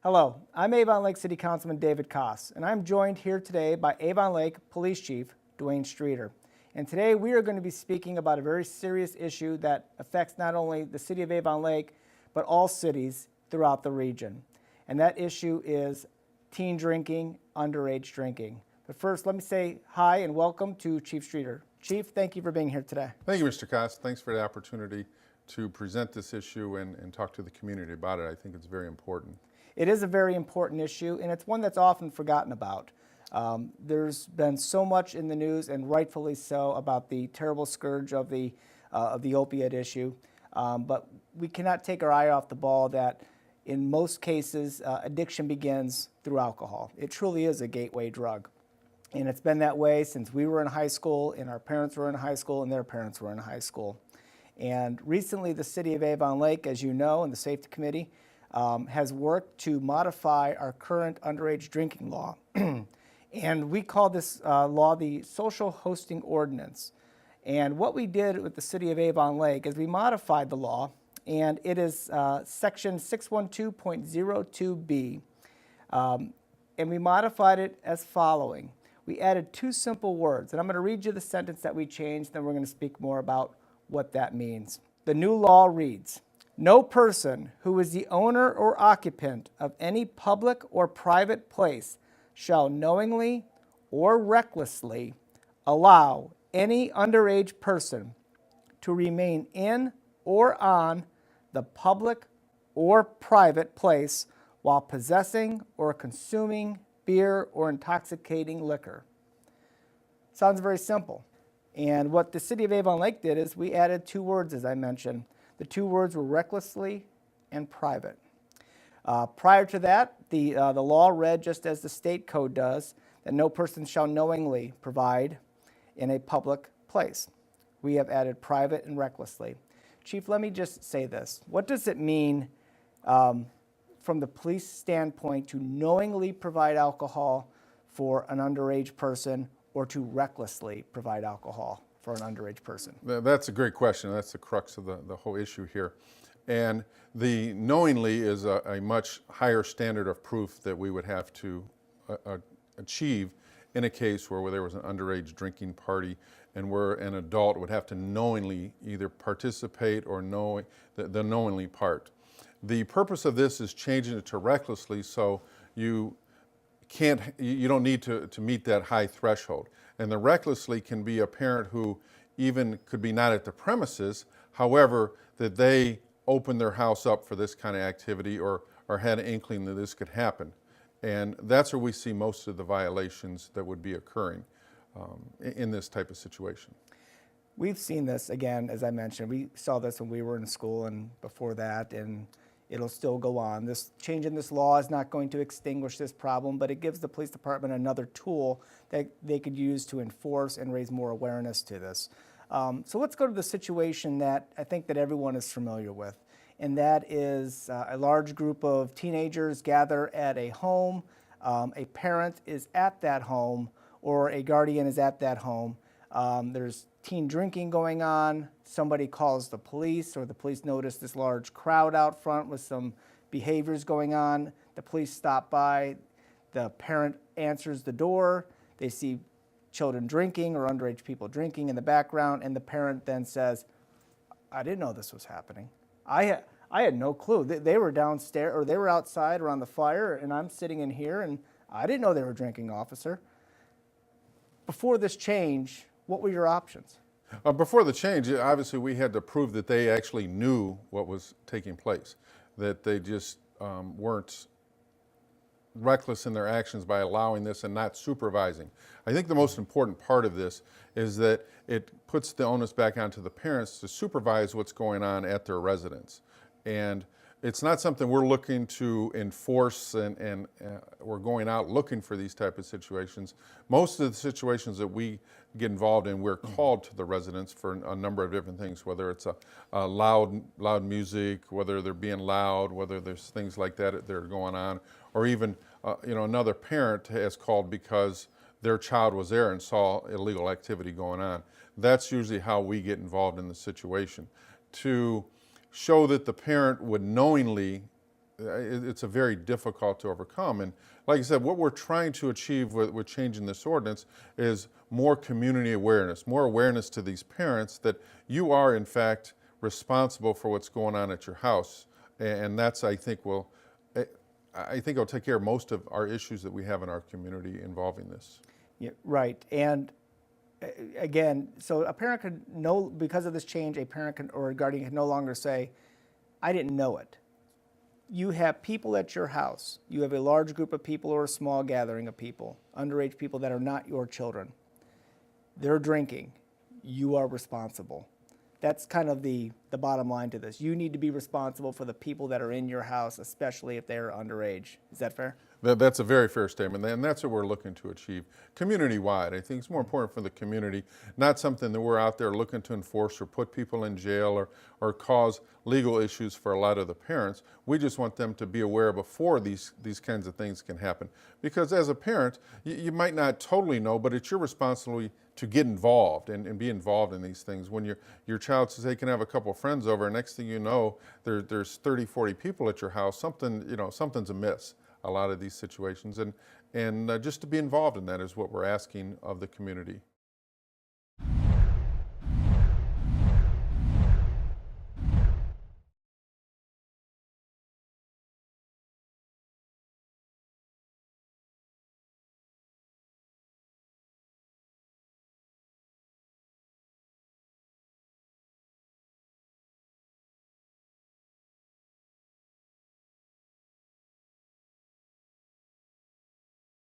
Hello, I'm Avon Lake City Councilman David Koss, and I'm joined here today by Avon Lake Police Chief Duane Streator. And today we are going to be speaking about a very serious issue that affects not only the city of Avon Lake, but all cities throughout the region. And that issue is teen drinking, underage drinking. But first, let me say hi and welcome to Chief Streator. Chief, thank you for being here today. Thank you, Mr. Koss. Thanks for the opportunity to present this issue and talk to the community about it. I think it's very important. It is a very important issue, and it's one that's often forgotten about. There's been so much in the news, and rightfully so, about the terrible scourge of the opiate issue. But we cannot take our eye off the ball that in most cases, addiction begins through alcohol. It truly is a gateway drug. And it's been that way since we were in high school, and our parents were in high school, and their parents were in high school. And recently, the city of Avon Lake, as you know, and the Safety Committee, has worked to modify our current underage drinking law. And we call this law the Social Hosting Ordinance. And what we did with the city of Avon Lake is we modified the law, and it is section 612.02B. And we modified it as following. We added two simple words, and I'm going to read you the sentence that we changed, then we're going to speak more about what that means. The new law reads, "No person who is the owner or occupant of any public or private place shall knowingly or recklessly allow any underage person to remain in or on the public or private place while possessing or consuming beer or intoxicating liquor." Sounds very simple. And what the city of Avon Lake did is we added two words, as I mentioned. The two words were recklessly and private. Prior to that, the law read just as the state code does, that no person shall knowingly provide in a public place. We have added private and recklessly. Chief, let me just say this. What does it mean from the police standpoint to knowingly provide alcohol for an underage person or to recklessly provide alcohol for an underage person? That's a great question. That's the crux of the whole issue here. And the knowingly is a much higher standard of proof that we would have to achieve in a case where there was an underage drinking party and where an adult would have to knowingly either participate or know the knowingly part. The purpose of this is changing it to recklessly so you don't need to meet that high threshold. And the recklessly can be a parent who even could be not at the premises, however, that they opened their house up for this kind of activity or had an inkling that this could happen. And that's where we see most of the violations that would be occurring in this type of situation. We've seen this, again, as I mentioned, we saw this when we were in school and before that, and it'll still go on. This change in this law is not going to extinguish this problem, but it gives the police department another tool that they could use to enforce and raise more awareness to this. So let's go to the situation that I think that everyone is familiar with, and that is a large group of teenagers gather at a home, a parent is at that home, or a guardian is at that home. There's teen drinking going on, somebody calls the police, or the police notice this large crowd out front with some behaviors going on. The police stop by, the parent answers the door, they see children drinking or underage people drinking in the background, and the parent then says, "I didn't know this was happening. I had no clue. They were downstairs, or they were outside around the fire, and I'm sitting in here, and I didn't know they were drinking, officer." Before this change, what were your options? Before the change, obviously we had to prove that they actually knew what was taking place, that they just weren't reckless in their actions by allowing this and not supervising. I think the most important part of this is that it puts the onus back onto the parents to supervise what's going on at their residence. And it's not something we're looking to enforce and we're going out looking for these type of situations. Most of the situations that we get involved in, we're called to the residents for a number of different things, whether it's a loud music, whether they're being loud, whether there's things like that are going on, or even another parent has called because their child was there and saw illegal activity going on. That's usually how we get involved in the situation. To show that the parent would knowingly it's a very difficult to overcome. And like I said, what we're trying to achieve with changing this ordinance is more community awareness, more awareness to these parents that you are in fact responsible for what's going on at your house. And that's, I think, it'll take care of most of our issues that we have in our community involving this. Yeah, right. And again, so a parent could because of this change, a parent can, or a guardian can no longer say, I didn't know it. You have people at your house. You have a large group of people or a small gathering of people, underage people that are not your children. They're drinking. You are responsible. That's kind of the bottom line to this. You need to be responsible for the people that are in your house, especially if they're underage. Is that fair? That's a very fair statement, and that's what we're looking to achieve community-wide. I think it's more important for the community, not something that we're out there looking to enforce or put people in jail or cause legal issues for a lot of the parents. We just want them to be aware before these kinds of things can happen. Because as a parent, you might not totally know, but it's your responsibility to get involved and be involved in these things. When your child says, hey, can I have a couple of friends over, next thing you know, there's 30, 40 people at your house, something's amiss. A lot of these situations, and just to be involved in that is what we're asking of the community.